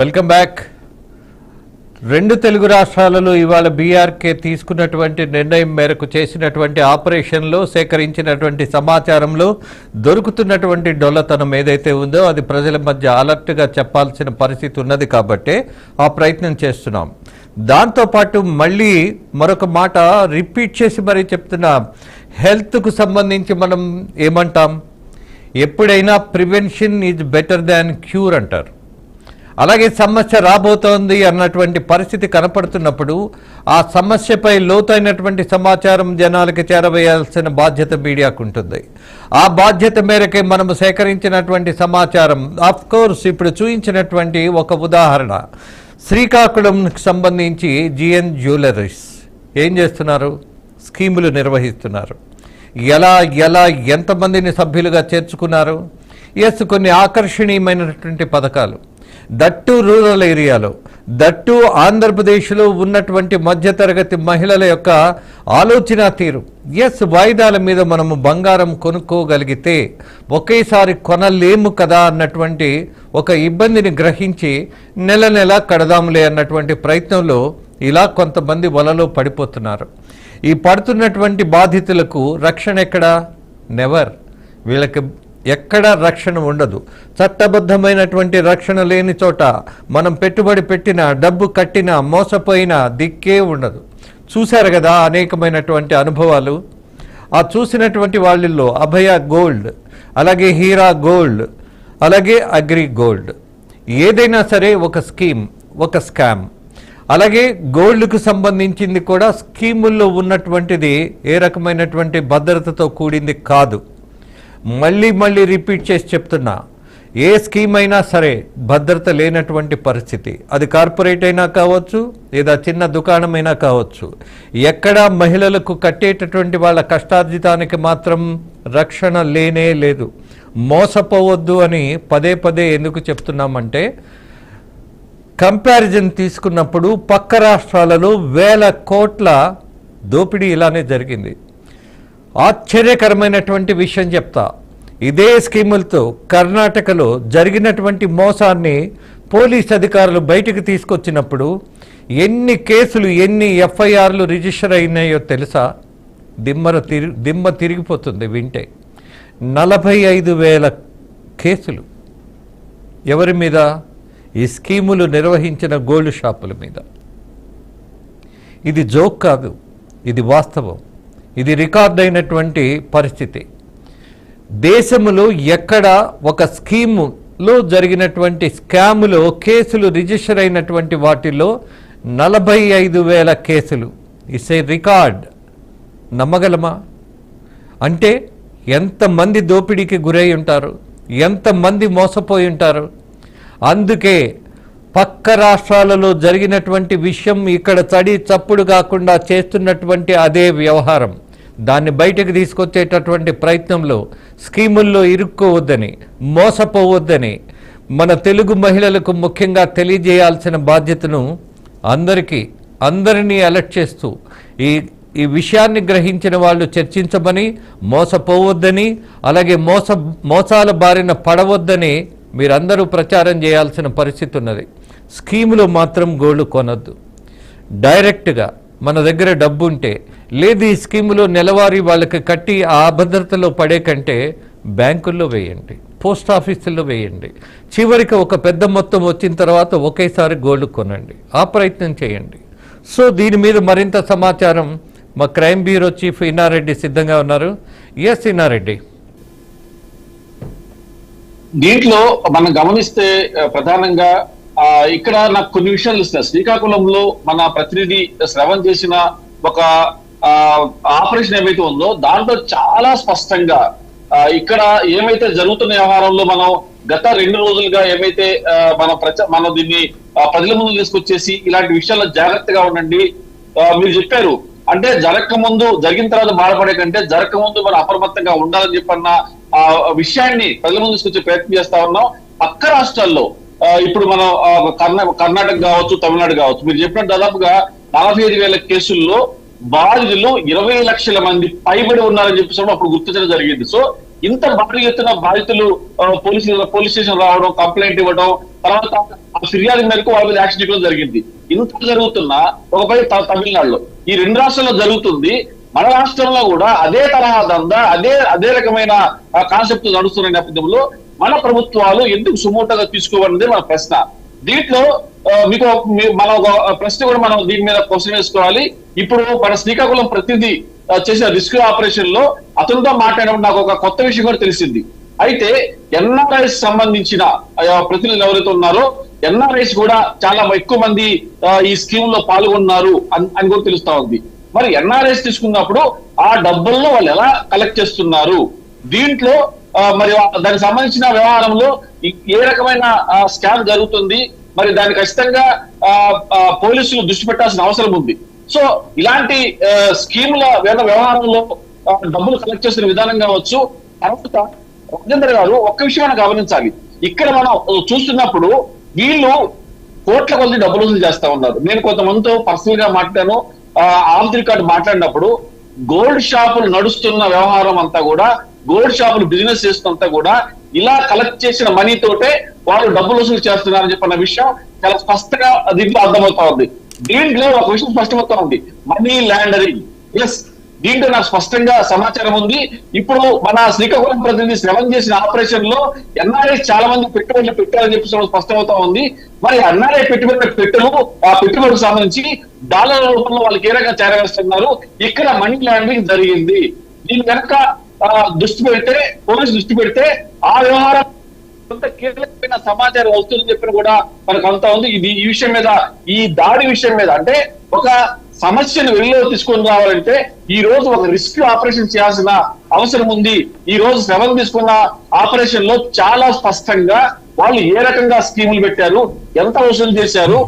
Welcome back. రెండు తెలుగు రాష్ట్రాలలో ఇవాళ బీఆర్కే తీసుకున్నటువంటి నిర్ణయం మేరకు చేసినటువంటి ఆపరేషన్లో సేకరించినటువంటి సమాచారంలో దొరుకుతున్నటువంటి డొల్లతనం ఏదైతే ఉందో అది ప్రజల మధ్య అలర్ట్గా చెప్పాల్సిన పరిస్థితి ఉన్నది కాబట్టే ఆ ప్రయత్నం చేస్తున్నాం. దాంతోపాటు మళ్ళీ మరొక మాట రిపీట్ చేసి మరీ చెప్తున్నా, హెల్త్కు సంబంధించి మనం ఏమంటాం, ఎప్పుడైనా prevention is better than cure అంటారు. అలాగే సమస్య రాబోతోంది అన్నటువంటి పరిస్థితి కనపడుతున్నప్పుడు ఆ సమస్యపై లోతైనటువంటి సమాచారం జనాలకి చేరవేయాల్సిన బాధ్యత మీడియాకు ఉంటుంది. ఆ బాధ్యత మేరకే మనము సేకరించినటువంటి సమాచారం ఆఫ్ కోర్స్ ఇప్పుడు చూపించినటువంటి ఒక ఉదాహరణ, శ్రీకాకుళంకి సంబంధించి జిఎన్ జ్యువెలరీస్ ఏం చేస్తున్నారు, స్కీములు నిర్వహిస్తున్నారు. ఎలా ఎంతమందిని సభ్యులుగా చేర్చుకున్నారు? ఎస్, కొన్ని ఆకర్షణీయమైనటువంటి పథకాలు, దట్టు రూరల్ ఏరియాలో, దట్టు ఆంధ్రప్రదేశ్లో ఉన్నటువంటి మధ్యతరగతి మహిళల యొక్క ఆలోచన తీరు. ఎస్, వాయిదాల మీద మనము బంగారం కొనుక్కోగలిగితే ఒకేసారి కొనలేము కదా అన్నటువంటి ఒక ఇబ్బందిని గ్రహించి నెల నెల కడదాములే అన్నటువంటి ప్రయత్నంలో ఇలా కొంతమంది వలలో పడిపోతున్నారు. ఈ పడుతున్నటువంటి బాధితులకు రక్షణ ఎక్కడా? నెవర్. వీళ్ళకి ఎక్కడా రక్షణ ఉండదు. చట్టబద్ధమైనటువంటి రక్షణ లేని చోట మనం పెట్టుబడి పెట్టినా, డబ్బు కట్టినా, మోసపోయినా దిక్కే ఉండదు. చూశారు కదా అనేకమైనటువంటి అనుభవాలు. ఆ చూసినటువంటి వాళ్ళల్లో అభయ గోల్డ్, అలాగే హీరా గోల్డ్, అలాగే అగ్రి గోల్డ్, ఏదైనా సరే ఒక స్కీమ్, ఒక స్కామ్. అలాగే గోల్డ్కు సంబంధించింది కూడా స్కీముల్లో ఉన్నటువంటిది ఏ రకమైనటువంటి భద్రతతో కూడింది కాదు. మళ్ళీ రిపీట్ చేసి చెప్తున్నా, ఏ స్కీమ్ అయినా సరే భద్రత లేనటువంటి పరిస్థితి. అది కార్పొరేట్ అయినా కావచ్చు, లేదా చిన్న దుకాణమైనా కావచ్చు. ఎక్కడా మహిళలకు కట్టేటటువంటి వాళ్ళ కష్టార్జితానికి మాత్రం రక్షణ లేనే లేదు. మోసపోవద్దు అని పదే ఎందుకు చెప్తున్నామంటే, కంపారిజన్ తీసుకున్నప్పుడు పక్క రాష్ట్రాలలో వేల కోట్ల దోపిడీ ఇలానే జరిగింది. ఆశ్చర్యకరమైనటువంటి విషయం చెప్తా, ఇదే స్కీములతో కర్ణాటకలో జరిగినటువంటి మోసాన్ని పోలీస్ అధికారులు బయటకు తీసుకొచ్చినప్పుడు ఎన్ని కేసులు, ఎన్ని ఎఫ్ఐఆర్లు రిజిస్టర్ అయినాయో తెలుసా? దిమ్మ తిరిగిపోతుంది వింటే. 45,000 కేసులు. ఎవరి మీద? ఈ స్కీములు నిర్వహించిన గోల్డ్ షాపుల మీద. ఇది జోక్ కాదు, ఇది వాస్తవం. ఇది రికార్డ్ అయినటువంటి పరిస్థితి. దేశంలో ఎక్కడ ఒక స్కీములో జరిగినటువంటి స్కాములో కేసులు రిజిస్టర్ అయినటువంటి వాటిలో 45,000 కేసులు. It's a record. నమ్మగలమా? అంటే ఎంతమంది దోపిడీకి గురై ఉంటారు, ఎంతమంది మోసపోయి ఉంటారు. అందుకే పక్క రాష్ట్రాలలో జరిగినటువంటి విషయం ఇక్కడ తడి చప్పుడు కాకుండా చేస్తున్నటువంటి అదే వ్యవహారం, దాన్ని బయటకు తీసుకొచ్చేటటువంటి ప్రయత్నంలో స్కీముల్లో ఇరుక్కోవద్దని, మోసపోవద్దని మన తెలుగు మహిళలకు ముఖ్యంగా తెలియజేయాల్సిన బాధ్యతను అందరినీ అలర్ట్ చేస్తూ ఈ విషయాన్ని గ్రహించిన వాళ్ళు చర్చించమని, మోసపోవద్దని, అలాగే మోసాల బారిన పడవద్దని మీరందరూ ప్రచారం చేయాల్సిన పరిస్థితి ఉన్నది. స్కీములో మాత్రం గోల్డ్ కొనొద్దు. డైరెక్ట్గా మన దగ్గర డబ్బు ఉంటే, లేదు ఈ స్కీములో నెలవారీ వాళ్ళకి కట్టి ఆ అభద్రతలో పడే కంటే బ్యాంకుల్లో వేయండి, పోస్ట్ ఆఫీసుల్లో వేయండి. చివరికి ఒక పెద్ద మొత్తం వచ్చిన తర్వాత ఒకేసారి గోల్డ్ కొనండి. ఆ ప్రయత్నం చేయండి. సో దీని మీద మరింత సమాచారం మా క్రైమ్ బ్యూరో చీఫ్ ఇన్నారెడ్డి సిద్ధంగా ఉన్నారు. ఎస్ ఇన్నారెడ్డి. దీంట్లో మనం గమనిస్తే ప్రధానంగా ఇక్కడ నాకు కొన్ని విషయాలు ఇస్తున్నారు. శ్రీకాకుళంలో మన ప్రతినిధి శ్రవణ్ చేసిన ఒక ఆపరేషన్ ఏమైతే ఉందో దాంట్లో చాలా స్పష్టంగా ఇక్కడ ఏమైతే జరుగుతున్న వ్యవహారంలో మనం గత 2 రోజులుగా ఏమైతే మనం దీన్ని ప్రజల ముందు తీసుకొచ్చేసి ఇలాంటి విషయాల్లో జాగ్రత్తగా ఉండండి మీరు చెప్పారు. అంటే జరిగిన తర్వాత బాధపడే కంటే జరగకముందు మనం అప్రమత్తంగా ఉండాలని చెప్పన్న ఆ విషయాన్ని ప్రజల ముందు తీసుకొచ్చే ప్రయత్నం చేస్తా ఉన్నాం. పక్క రాష్ట్రాల్లో ఇప్పుడు మనం కర్ణాటక కావచ్చు, తమిళనాడు కావచ్చు, మీరు చెప్పినట్టు దాదాపుగా 45,000 కేసుల్లో బాధితులు 20 లక్షల మంది పైబడి ఉన్నారని చెప్పేసి అప్పుడు గుర్తించడం జరిగింది. సో ఇంత భారీ ఎత్తున బాధితులు పోలీస్ స్టేషన్ రావడం, కంప్లైంట్ ఇవ్వడం, తర్వాత ఆ ఫిర్యాదు మేరకు వాళ్ళ మీద యాక్షన్ ఇవ్వడం జరిగింది. ఇంత జరుగుతున్నా ఒకపై తమిళనాడులో ఈ 2 రాష్ట్రాల్లో జరుగుతుంది. మన రాష్ట్రంలో కూడా అదే తరహా దందా, అదే రకమైన కాన్సెప్ట్ నడుస్తున్న నేపథ్యంలో మన ప్రభుత్వాలు ఎందుకు సుమోటోగా తీసుకోవాలనేది మన ప్రశ్న. దీంట్లో మీకు మన ఒక ప్రశ్న కూడా మనం దీని మీద క్వశ్చన్ వేసుకోవాలి. ఇప్పుడు మన శ్రీకాకుళం ప్రతినిధి చేసిన రెస్క్యూ ఆపరేషన్ లో అతనితో మాట్లాడినప్పుడు నాకు ఒక కొత్త విషయం కూడా తెలిసింది. అయితే ఎన్ఆర్ఐస్ సంబంధించిన ప్రతినిధులు ఎవరైతే ఉన్నారో ఎన్ఆర్ఐస్ కూడా చాలా ఎక్కువ మంది ఈ స్కీమ్ లో పాల్గొన్నారు అని కూడా తెలుస్తా ఉంది. మరి ఎన్ఆర్ఐస్ తీసుకున్నప్పుడు ఆ డబ్బుల్లో వాళ్ళు ఎలా కలెక్ట్ చేస్తున్నారు, దీంట్లో మరి దానికి సంబంధించిన వ్యవహారంలో ఏ రకమైన స్కామ్ జరుగుతుంది, మరి దాన్ని ఖచ్చితంగా పోలీసులు దృష్టి పెట్టాల్సిన అవసరం ఉంది. సో ఇలాంటి స్కీముల వ్యవహారంలో డబ్బులు కలెక్ట్ చేసిన విధానం కావచ్చు. తర్వాత రాజేంద్ర గారు ఒక్క విషయాన్ని గమనించాలి. ఇక్కడ మనం చూస్తున్నప్పుడు వీళ్ళు కోట్ల కొద్ది డబ్బులు వసూలు చేస్తా ఉన్నారు. నేను కొంతమందితో పర్సనల్ గా మాట్లాడాను, ఆఫ్ ది రికార్డ్ మాట్లాడినప్పుడు గోల్డ్ షాపులు నడుస్తున్న వ్యవహారం అంతా కూడా, గోల్డ్ షాపులు బిజినెస్ చేస్తున్నంతా కూడా ఇలా కలెక్ట్ చేసిన మనీ తోటే వాళ్ళు డబ్బులు వసూలు చేస్తున్నారని చెప్పిన విషయం చాలా స్పష్టంగా దీంట్లో అర్థమవుతా ఉంది. దీంట్లో ఒక విషయం స్పష్టమవుతా ఉంది, మనీ లాండరింగ్. ఎస్, దీంట్లో నాకు స్పష్టంగా సమాచారం ఉంది. ఇప్పుడు మన శ్రీకాకుళం ప్రతినిధి శ్రవణ్ చేసిన ఆపరేషన్ లో ఎన్ఆర్ఐ చాలా మంది పెట్టుబడులు పెట్టారని చెప్పి స్పష్టమవుతా ఉంది. మరి ఎన్ఆర్ఐ పెట్టుబడులకు సంబంధించి డాలర్ల రూపంలో వాళ్ళకి ఏ రకంగా చేరవేస్తున్నారు, ఇక్కడ మనీ లాండరింగ్ జరిగింది. దీని కనుక దృష్టి పెడితే, పోలీసు దృష్టి పెడితే ఆ వ్యవహారం కొంత కీలకమైన సమాచారం వస్తుందని చెప్పిన కూడా మనకు అంతా ఉంది. ఈ విషయం మీద, ఈ దాడి విషయం మీద, అంటే ఒక సమస్యను వెళ్లిలో తీసుకొని రావాలంటే ఈ రోజు ఒక రెస్క్యూ ఆపరేషన్ చేయాల్సిన అవసరం ఉంది. ఈ రోజు శ్రవణ్ తీసుకున్న ఆపరేషన్ లో చాలా స్పష్టంగా వాళ్ళు ఏ రకంగా స్కీములు పెట్టారు, ఎంత వసూలు చేశారు,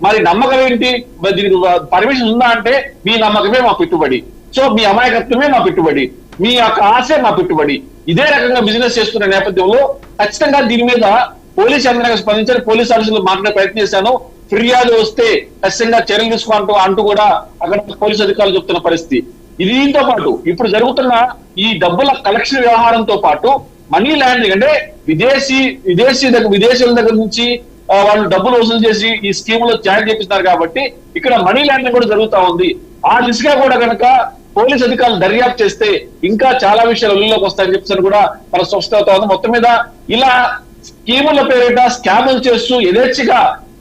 మరి నమ్మకం ఏంటి, దీనికి పర్మిషన్ ఉందా అంటే మీ నమ్మకమే మా పెట్టుబడి, సో మీ అమాయకత్వమే మా పెట్టుబడి, మీ యొక్క ఆశే మా పెట్టుబడి. ఇదే రకంగా బిజినెస్ చేస్తున్న నేపథ్యంలో ఖచ్చితంగా దీని మీద పోలీసు యంత్రాంగం స్పందించారు. పోలీసు ఆఫీసులు మాట్లాడే ప్రయత్నం చేశాను. ఫిర్యాదు వస్తే ఖచ్చితంగా చర్యలు తీసుకుంటూ కూడా అక్కడ పోలీసు అధికారులు చెప్తున్న పరిస్థితి. దీంతో పాటు ఇప్పుడు జరుగుతున్న ఈ డబ్బుల కలెక్షన్ వ్యవహారంతో పాటు మనీ లాండరింగ్, అంటే విదేశీయుల దగ్గర నుంచి వాళ్ళు డబ్బులు వసూలు చేసి ఈ స్కీమ్ లో జాయిన్ చేపిస్తున్నారు కాబట్టి ఇక్కడ మనీ లాండరింగ్ కూడా జరుగుతా ఉంది. ఆ దిశగా కూడా కనుక పోలీసు అధికారులు దర్యాప్తు చేస్తే ఇంకా చాలా విషయాలు వెలుగులోకి వస్తాయని చెప్పి కూడా మన స్పష్టత ఉంది. మొత్తం మీద ఇలా స్కీముల పేరిట స్కాములు చేస్తూ యథేచ్ఛగా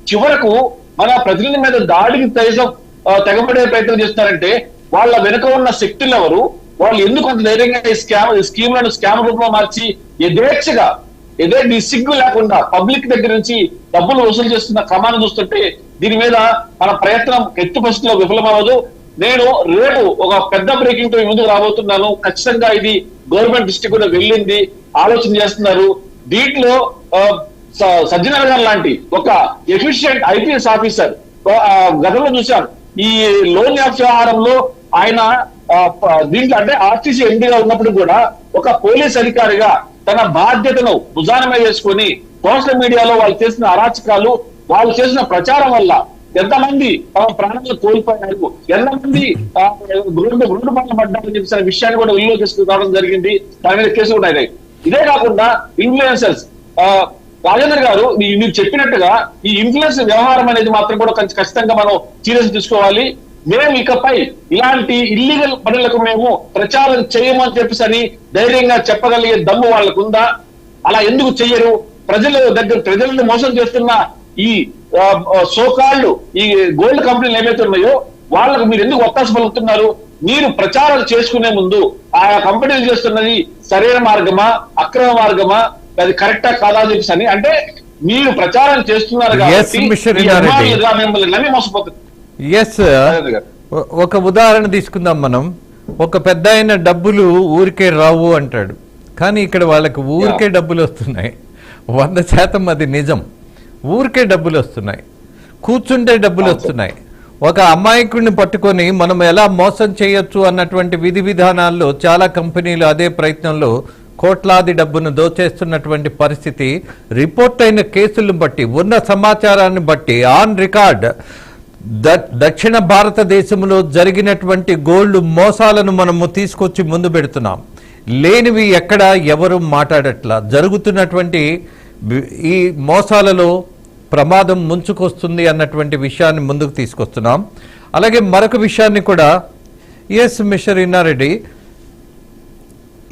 చివరకు మన ప్రతినిధి మీద దాడికి తెగబడే ప్రయత్నం చేస్తున్నారంటే వాళ్ళ వెనుక ఉన్న శక్తులు ఎవరు, వాళ్ళు ఎందుకు అంత ధైర్యంగా ఈ స్కీమ్లను స్కామ్ రూపంలో మార్చి యథేచ్ఛగా సిగ్గు లేకుండా పబ్లిక్ దగ్గర నుంచి డబ్బులు వసూలు చేస్తున్న క్రమాన్ని చూస్తుంటే దీని మీద మన ప్రయత్నం ఎత్తు పరిస్థితిలో విఫలమవ్వదు. నేను రేపు ఒక పెద్ద బ్రేకింగ్ తో ముందుకు రాబోతున్నాను. ఖచ్చితంగా ఇది గవర్నమెంట్ దృష్టి కూడా వెళ్ళింది, ఆలోచన చేస్తున్నారు. దీంట్లో సజ్జనర్ గారు లాంటి ఒక ఎఫిషియెంట్ ఐపీఎస్ ఆఫీసర్ గతంలో చూశాను. ఈ లోన్ యాప్స్ వ్యవహారంలో ఆయన దీంట్లో అంటే ఆర్టీసీ ఎండీగా ఉన్నప్పుడు కూడా ఒక పోలీస్ అధికారిగా తన బాధ్యతను భుజాన మీద వేసుకొని సోషల్ మీడియాలో వాళ్ళు చేసిన అరాచకాలు, వాళ్ళు చేసిన ప్రచారం వల్ల ఎంతమంది ప్రాణాలు కోల్పోయారు, ఎంతమంది రోడ్డు పనులు పడ్డారని చెప్పిన విషయాన్ని కూడా వెలుగులో తీసుకురావడం జరిగింది. దాని మీద కేసు కూడా అయినాయి. ఇదే కాకుండా ఇన్ఫ్లుయెన్సర్స్, రాజేంద్ర గారు మీరు చెప్పినట్టుగా ఈ ఇన్ఫ్లుయెన్స్ వ్యవహారం అనేది మాత్రం కూడా ఖచ్చితంగా మనం సీరియస్ తీసుకోవాలి. మేము ఇకపై ఇలాంటి ఇల్లీగల్ పనులకు మేము ప్రచారం చేయమని చెప్పేసి ధైర్యంగా చెప్పగలిగే దమ్ము వాళ్ళకు ఉందా? అలా ఎందుకు చెయ్యరు? ప్రజలను మోసం చేస్తున్న ఈ సోకాళ్ళు ఈ గోల్డ్ కంపెనీలు ఏవైతే ఉన్నాయో వాళ్ళకు మీరు ఎందుకు ఒత్తాస పలుకుతున్నారు? మీరు ప్రచారాలు చేసుకునే ముందు ఆ కంపెనీలు చేస్తున్నది సరైన మార్గమా, అక్రమ మార్గమా, అది కరెక్టా కాదా అని చెప్పేసి అంటే మీరు ప్రచారం చేస్తున్నారు కాబట్టి మిమ్మల్ని నమ్మి మోసపోతుంది. ఒక ఉదాహరణ తీసుకుందాం మనం. ఒక పెద్ద ఆయన డబ్బులు ఊరికే రావు అంటాడు, కానీ ఇక్కడ వాళ్ళకి ఊరికే డబ్బులు వస్తున్నాయి. 100% అది నిజం. ఊరికే డబ్బులు వస్తున్నాయి, కూర్చుంటే డబ్బులు వస్తున్నాయి. ఒక అమాయకుడిని పట్టుకొని మనం ఎలా మోసం చేయొచ్చు అన్నటువంటి విధి విధానాల్లో చాలా కంపెనీలు అదే ప్రయత్నంలో కోట్లాది డబ్బును దోచేస్తున్నటువంటి పరిస్థితి రిపోర్ట్ అయిన కేసులను బట్టి, ఉన్న సమాచారాన్ని బట్టి, ఆన్ రికార్డ్ దక్షిణ భారతదేశంలో జరిగినటువంటి గోల్డ్ మోసాలను మనము తీసుకొచ్చి ముందు పెడుతున్నాం. లేనివి ఎక్కడ ఎవరు మాట్లాడట్లా. జరుగుతున్నటువంటి ఈ మోసాలలో ప్రమాదం ముంచుకొస్తుంది అన్నటువంటి విషయాన్ని ముందుకు తీసుకొస్తున్నాం. అలాగే మరొక విషయాన్ని కూడా మిస్టర్ ఇన్నారెడ్డి,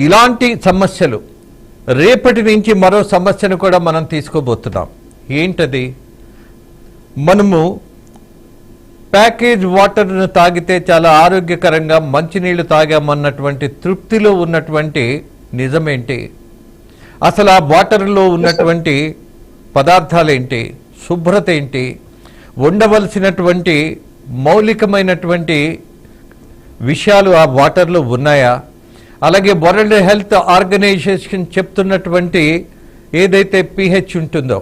ఇలాంటి సమస్యలు రేపటి నుంచి మరో సమస్యను కూడా మనం తీసుకోబోతున్నాం. ఏంటది? మనము ప్యాకేజ్ వాటర్ను తాగితే చాలా ఆరోగ్యకరంగా మంచినీళ్లు తాగామన్నటువంటి తృప్తిలో ఉన్నటువంటి నిజమేంటి? అసలు ఆ వాటర్లో ఉన్నటువంటి పదార్థాలేంటి, శుభ్రత ఏంటి, ఉండవలసినటువంటి మౌలికమైనటువంటి విషయాలు ఆ వాటర్లో ఉన్నాయా? అలాగే వరల్డ్ హెల్త్ ఆర్గనైజేషన్ చెప్తున్నటువంటి ఏదైతే pH ఉంటుందో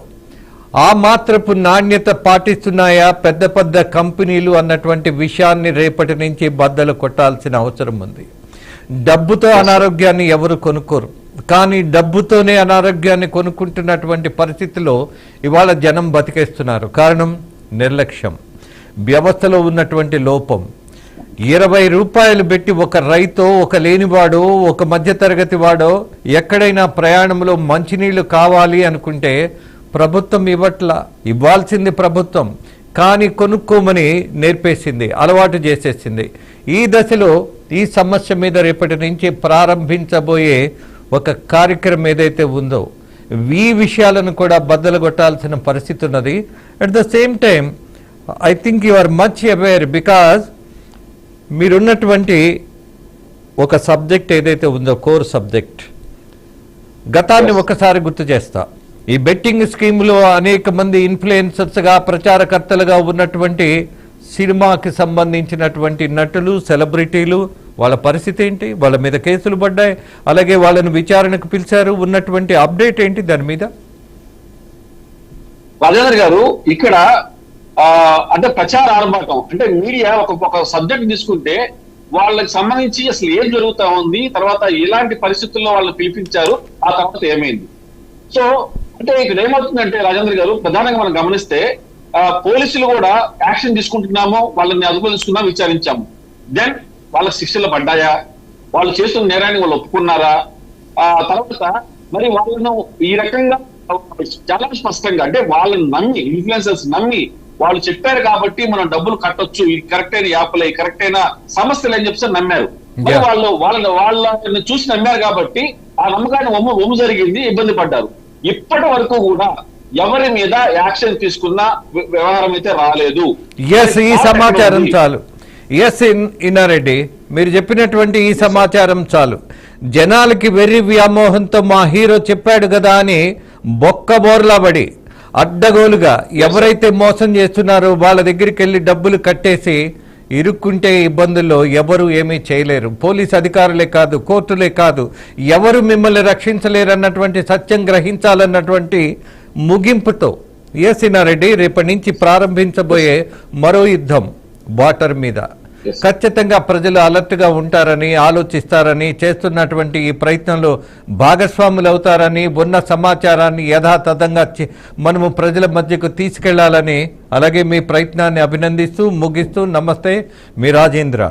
ఆ మాత్రపు నాణ్యత పాటిస్తున్నాయా పెద్ద పెద్ద కంపెనీలు అన్నటువంటి విషయాన్ని రేపటి నుంచి బద్దలు కొట్టాల్సిన అవసరం ఉంది. డబ్బుతో అనారోగ్యాన్ని ఎవరు కొనుక్కోరు, కానీ డబ్బుతోనే అనారోగ్యాన్ని కొనుక్కుంటున్నటువంటి పరిస్థితిలో ఇవాళ జనం బతికేస్తున్నారు. కారణం నిర్లక్ష్యం, వ్యవస్థలో ఉన్నటువంటి లోపం. 20 రూపాయలు పెట్టి ఒక రైతో, ఒక లేనివాడో, ఒక మధ్యతరగతి వాడో ఎక్కడైనా ప్రయాణంలో మంచినీళ్లు కావాలి అనుకుంటే ప్రభుత్వం ఇవ్వాల్సింది ప్రభుత్వం, కానీ కొనుక్కోమని నేర్పేసింది, అలవాటు చేసేసింది. ఈ దశలో ఈ సమస్య మీద రేపటి నుంచి ప్రారంభించబోయే ఒక కార్యక్రమం ఏదైతే ఉందో ఈ విషయాలను కూడా బద్దలు కొట్టాల్సిన పరిస్థితి ఉన్నది. At the same time I think you are much aware, because మీరున్నటువంటి ఒక సబ్జెక్ట్ ఏదైతే ఉందో కోర్ సబ్జెక్ట్, గతాన్ని ఒకసారి గుర్తు చేస్తా. ఈ బెట్టింగ్ స్కీమ్లో అనేక మంది ఇన్ఫ్లుయెన్సర్స్గా, ప్రచారకర్తలుగా ఉన్నటువంటి సినిమాకి సంబంధించినటువంటి నటులు, సెలబ్రిటీలు, వాళ్ళ పరిస్థితి ఏంటి? వాళ్ళ మీద కేసులు పడ్డాయి, అలాగే వాళ్ళను విచారణకు పిలిచారు. ఉన్నటువంటి అప్డేట్ ఏంటి దాని మీద? రాజేంద్ర గారు, ఇక్కడ అంటే ప్రచార ఆర్భాటం, అంటే మీడియా ఒక సబ్జెక్ట్ తీసుకుంటే వాళ్ళకి సంబంధించి అసలు ఏం జరుగుతా ఉంది, తర్వాత ఎలాంటి పరిస్థితుల్లో వాళ్ళు పిలిపించారు, ఆ తర్వాత ఏమైంది. సో అంటే ఇక్కడ ఏమవుతుందంటే రాజేంద్ర గారు, ప్రధానంగా మనం గమనిస్తే పోలీసులు కూడా యాక్షన్ తీసుకుంటున్నాము, వాళ్ళని అదుపులో తీసుకున్నాం, విచారించాము. దెన్ వాళ్ళకి శిక్షలు పడ్డాయా, వాళ్ళు చేస్తున్న నేరాన్ని వాళ్ళు ఒప్పుకున్నారా, తర్వాత మరి వాళ్ళను ఈ రకంగా చాలా స్పష్టంగా అంటే వాళ్ళని నమ్మి, ఇన్ఫ్లుయెన్సర్స్ నమ్మి వాళ్ళు చెప్పారు కాబట్టి మనం డబ్బులు కట్టొచ్చు, ఇది కరెక్ట్ అయిన యాప్లే, కరెక్ట్ అయిన సమస్యలు అని చెప్పి నమ్మారు. వాళ్ళని చూసి నమ్మారు కాబట్టి ఆ నమ్మకాన్ని ఒమ్ము జరిగింది, ఇబ్బంది పడ్డారు. ఇప్పటి వరకు కూడా ఎవరి మీద యాక్షన్ తీసుకున్న వ్యవహారం అయితే రాలేదు. ఈ సమాచారం చాలు. ఇన్నారెడ్డి, మీరు చెప్పినటువంటి ఈ సమాచారం చాలు. జనాలకి వెర్రి వ్యామోహంతో మా హీరో చెప్పాడు కదా అని బొక్కబోర్లా పడి అడ్డగోలుగా ఎవరైతే మోసం చేస్తున్నారో వాళ్ళ దగ్గరికి వెళ్ళి డబ్బులు కట్టేసి ఇరుక్కుంటే ఇబ్బందుల్లో ఎవరు ఏమీ చేయలేరు. పోలీస్ అధికారులే కాదు, కోర్టులే కాదు, ఎవరు మిమ్మల్ని రక్షించలేరు అన్నటువంటి సత్యం గ్రహించాలన్నటువంటి ముగింపుతో ఇన్నారెడ్డి రేపటి నుంచి ప్రారంభించబోయే మరో యుద్ధం వాటర్ మీద ఖచ్చితంగా ప్రజలు అలర్ట్గా ఉంటారని, ఆలోచిస్తారని, చేస్తున్నటువంటి ఈ ప్రయత్నంలో భాగస్వాములు అవుతారని, ఉన్న సమాచారాన్ని యథాతథంగా మనము ప్రజల మధ్యకు తీసుకెళ్లాలని, అలాగే మీ ప్రయత్నాన్ని అభినందిస్తూ ముగిస్తూ నమస్తే, మీ రాజేంద్ర.